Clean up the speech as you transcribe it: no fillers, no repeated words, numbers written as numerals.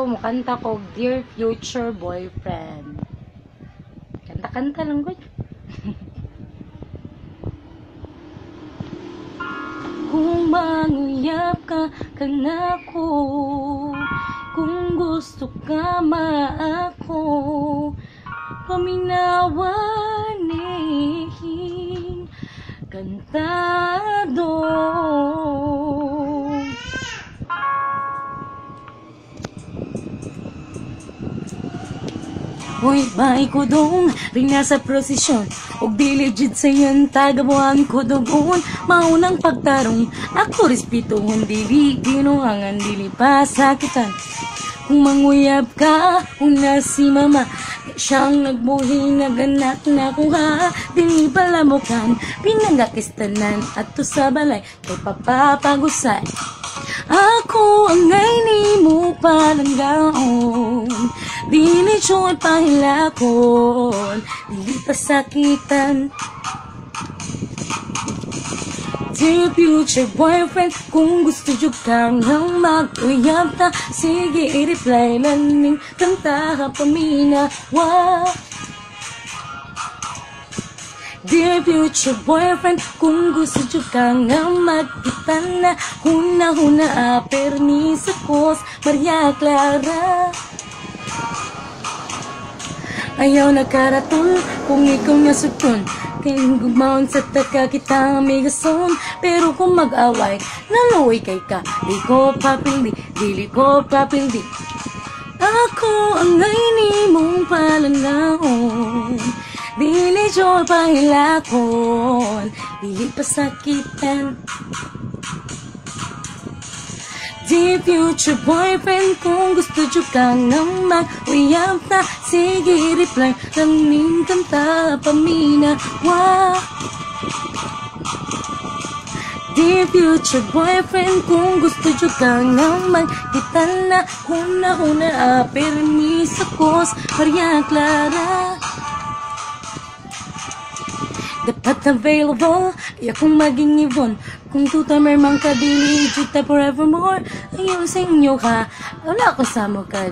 Mukanta ko, Dear Future Boyfriend. Kanta-kanta lang ko. Kung manguyap ka kanako, kung gusto ka maako, paminawanihin kantado. Uy, bahay ko doon, ring nasa prosesyon, og diligid sa iyan, tagabuhan ko doon, maunang pagtarong, ako respetuhon, dili ginuhangan, dili pa sakitan. Kung manguyab ka, una si mama, siyang nagbuhi, naganak na kuha, dili palamukan, pinagakistanan, at to sa balay, kay papapagusay. Ako ang ngayon mo palanggaon, dili siyo'y pahilakon, dili pasakitan. Dear future boyfriend, kung gusto nyo kang mag-uyab ta, sige i-reply laning kanta ka paminawa. Dear future boyfriend, kung gusto nyo kang magkita na, huna-huna permisa kos Maria Clara. Ayaw nakaratul kung ikaw nasugton, kaya gumawon sa taka kita migason. Pero kung mag-away, naluwi kay ka, di ko papildi, dili ko papildi. Ako ang ngayon mong palanggaon, dili siyo'y pahilakon, dili pasakitan. Dear future boyfriend, kung gusto nyo kang mag-uyab ta, sige reply laning kanta paminawa. Dear future boyfriend, kung gusto nyo kang magkita na, huna-huna permisa kos Maria Clara. Dapat available, ayaw kong maging ibon, kung tuta mermang kadili, juta forevermore. Ayaw sa inyo ka, wala ko sa mo ka.